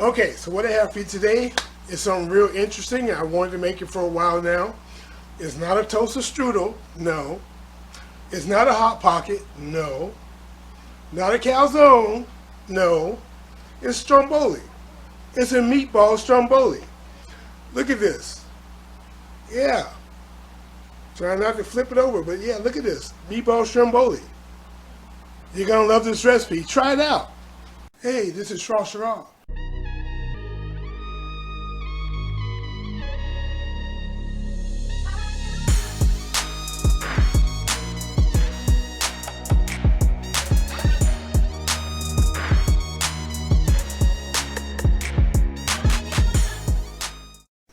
Okay, so what I have for you today is something real interesting. I wanted to make it for a while now. It's not a toaster strudel, no. It's not a hot pocket, no. Not a calzone, no. It's stromboli. It's a meatball stromboli. Look at this. Yeah. Try not to flip it over, but yeah, look at this. Meatball stromboli. You're gonna love this recipe. Try it out. Hey, this is Shra Shra.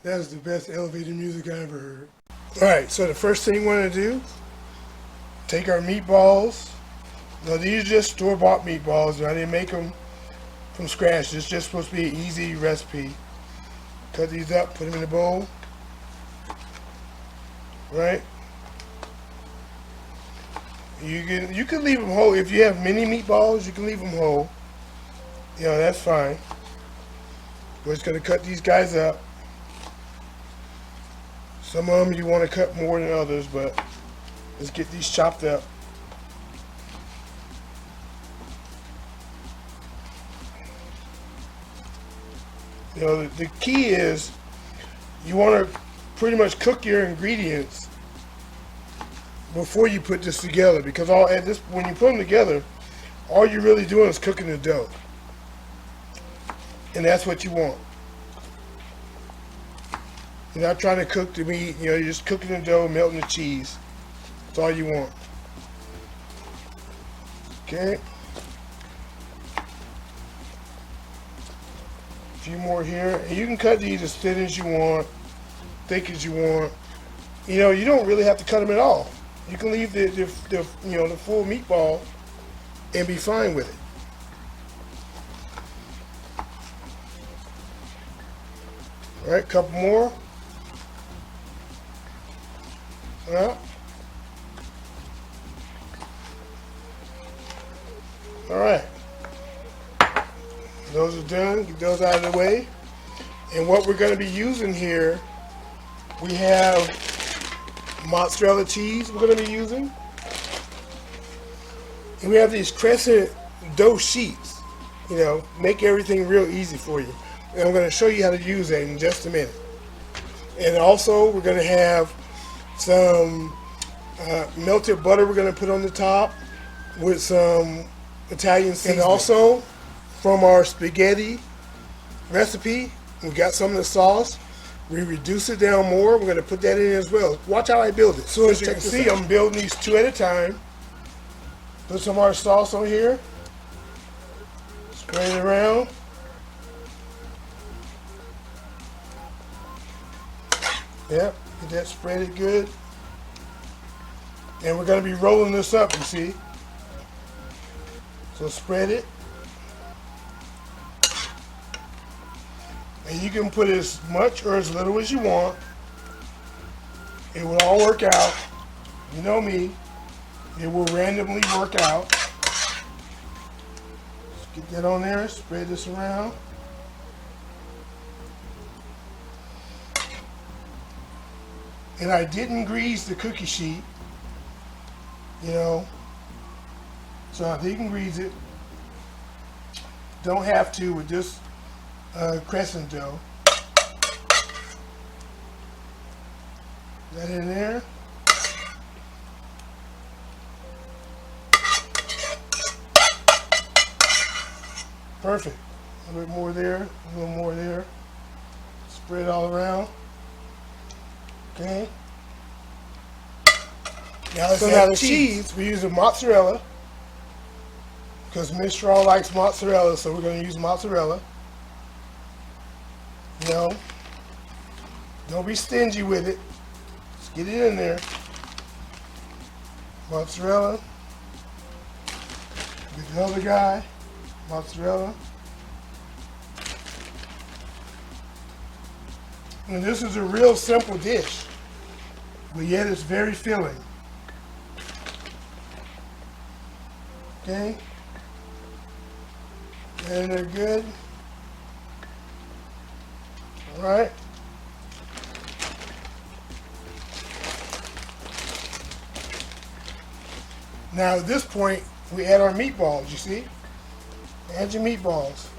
That's the best elevator music I ever heard. Alright, so the first thing we want to do, take our meatballs. Now these are just store-bought meatballs. I didn't make them from scratch. It's just supposed to be an easy recipe. Cut these up, put them in a bowl. Right? You can leave them whole. If you have mini meatballs, you can leave them whole. You know, that's fine. We're just going to cut these guys up. Some of them you want to cut more than others, but let's get these chopped up. You know, the key is you want to pretty much cook your ingredients before you put this together, because when you put them together, all you're really doing is cooking the dough, and that's what you want. You're not trying to cook the meat, you know, you're just cooking the dough, melting the cheese. That's all you want. Okay. A few more here. And you can cut these as thin as you want, thick as you want. You know, you don't really have to cut them at all. You can leave the full meatball and be fine with it. All right, couple more. Well, all right, those are done. Get those out of the way. And what we're going to be using here, we have mozzarella cheese we're going to be using, and we have these crescent dough sheets. You know, make everything real easy for you. And I'm going to show you how to use that in just a minute. And also, we're going to have some melted butter we're going to put on the top with some Italian seasoning. And also, from our spaghetti recipe, we got some of the sauce. We reduce it down more. We're going to put that in as well. Watch how I build it. So as you can see, I'm building these two at a time. Put some of our sauce on here. Spread it around. Yep. Get that spread it good. And we're going to be rolling this up, you see. So spread it. And you can put as much or as little as you want. It will all work out. You know me. It will randomly work out. Just get that on there. Spread this around. And I didn't grease the cookie sheet, you know, so you can grease it. Don't have to with this crescent dough. That in there. Perfect. A little bit more there, a little more there. Spread it all around. Okay. Now let's add the cheese. We're using mozzarella because Miss Shra likes mozzarella, so we're going to use mozzarella. You know, don't be stingy with it. Just get it in there. Mozzarella. Get the other guy. Mozzarella. And this is a real simple dish, but yet it's very filling. Okay? And they're good. right? Now at this point, we add our meatballs, you see? Add your meatballs.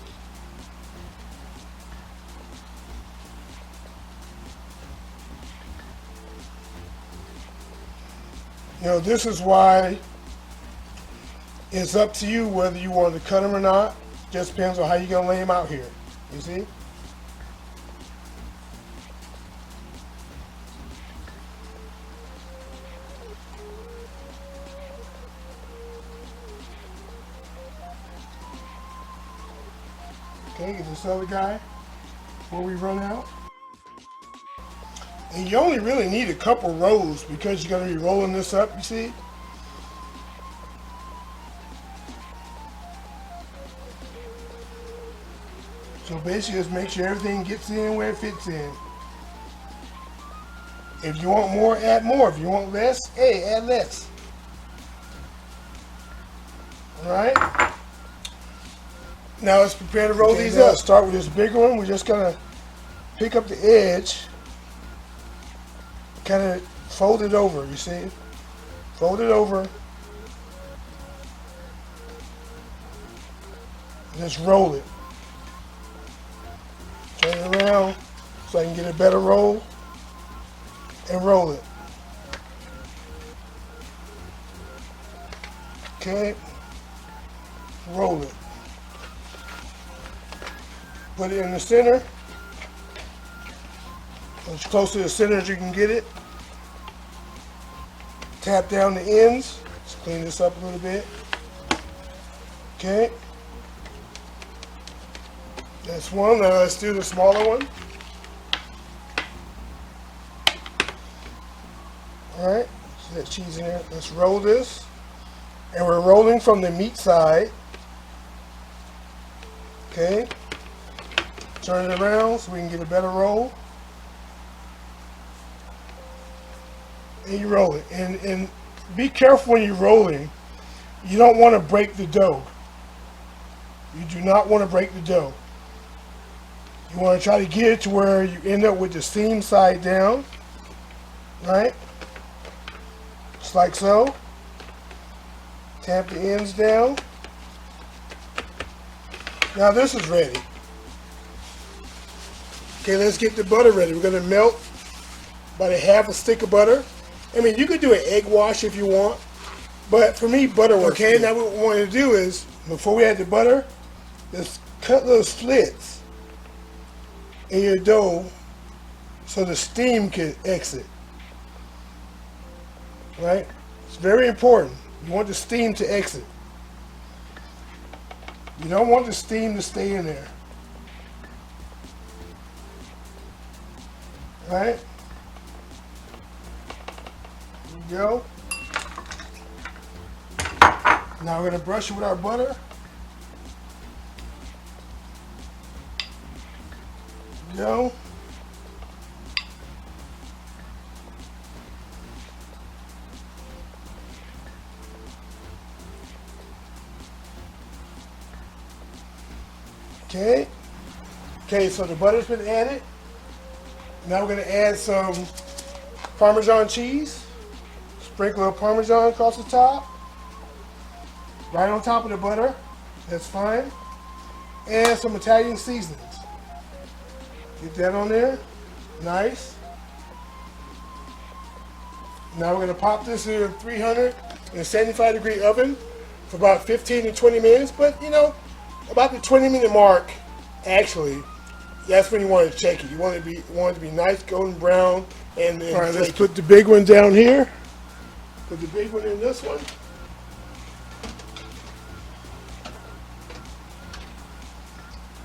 You know, this is why it's up to you whether you want to cut them or not. Just depends on how you're going to lay them out here. You see? Okay, get this other guy before we run out. And you only really need a couple rows because you're going to be rolling this up, you see? So basically just make sure everything gets in where it fits in. If you want more, add more. If you want less, hey, add less. Alright? Now let's prepare to roll these up. Start with this bigger one. We're just going to pick up the edge. Kind of fold it over, you see? Fold it over. Just roll it. Turn it around so I can get a better roll. And roll it. Okay. Roll it. Put it in the center. As close to the center as you can get it. Tap down the ends. Let's clean this up a little bit. Okay. That's one. Now let's do the smaller one. Alright. So that cheese in there. Let's roll this. And we're rolling from the meat side. Okay. Turn it around so we can get a better roll. And you roll it. And be careful when you're rolling. You don't want to break the dough. You do not want to break the dough. You want to try to get it to where you end up with the seam side down. Right? Just like so. Tap the ends down. Now this is ready. Okay, let's get the butter ready. We're going to melt about a half a stick of butter. I mean, you could do an egg wash if you want, but for me, butter works. Okay, now what we want to do is, before we add the butter, just cut little slits in your dough so the steam can exit. Right? It's very important. You want the steam to exit. You don't want the steam to stay in there. Right? There you go. Now we're going to brush it with our butter. There you go. Okay. Okay, so the butter's been added. Now we're going to add some Parmesan cheese. Sprinkle a Parmesan across the top. Right on top of the butter. That's fine. And some Italian seasonings. Get that on there. Nice. Now we're going to pop this in a 375-degree oven for about 15 to 20 minutes. But, you know, about the 20-minute mark, actually, that's when you want to check it. You want it to be nice, golden brown. And then all right, let's put the big one down here. Put the big one in this one.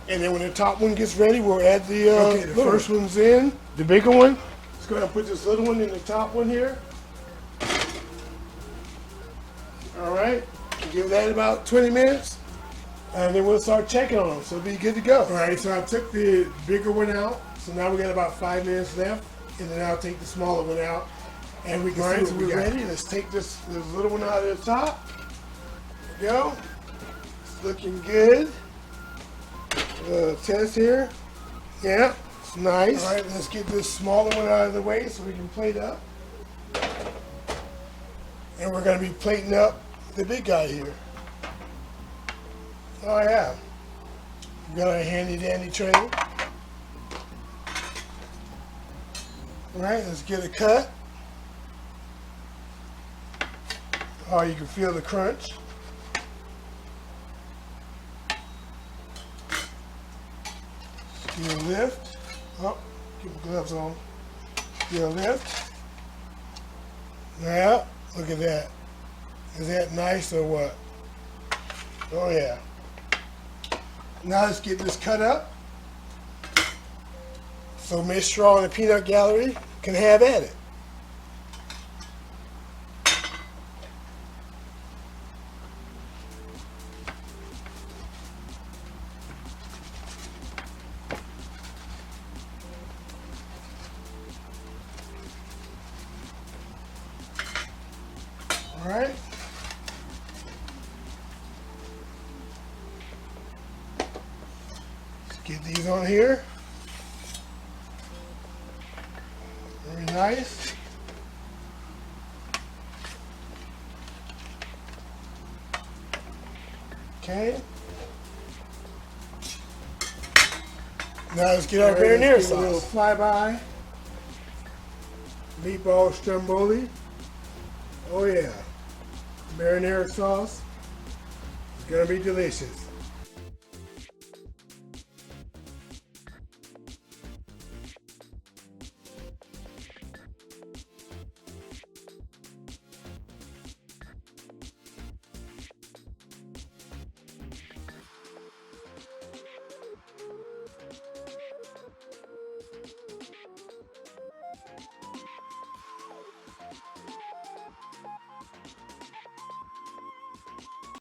And then when the top one gets ready, we'll add the first one's in, the bigger one. Let's go ahead and put this little one in the top one here. All right, give that about 20 minutes. And then we'll start checking on them, so it'll be good to go. All right, so I took the bigger one out. So now we got about 5 minutes left. And then I'll take the smaller one out. And we can see what we're ready. Let's take this little one out of the top. There we go. It's looking good. Test here. Yeah, Nice. All right, let's get this smaller one out of the way so we can plate up. And we're going to be plating up the big guy here. Oh yeah. We got a handy dandy tray. All right, let's get a cut. Oh, you can feel the crunch. Give a lift. Oh, keep the gloves on. Give a lift. Now, look at that. Is that nice or what? Oh yeah. Now let's get this cut up so Miss Straw and the Peanut Gallery can have at it. All right. Let's get these on here. Very nice. Okay. Now let's get our marinara sauce. A little flyby. Meatball Stromboli. Oh yeah. Marinara sauce. It's gonna be delicious.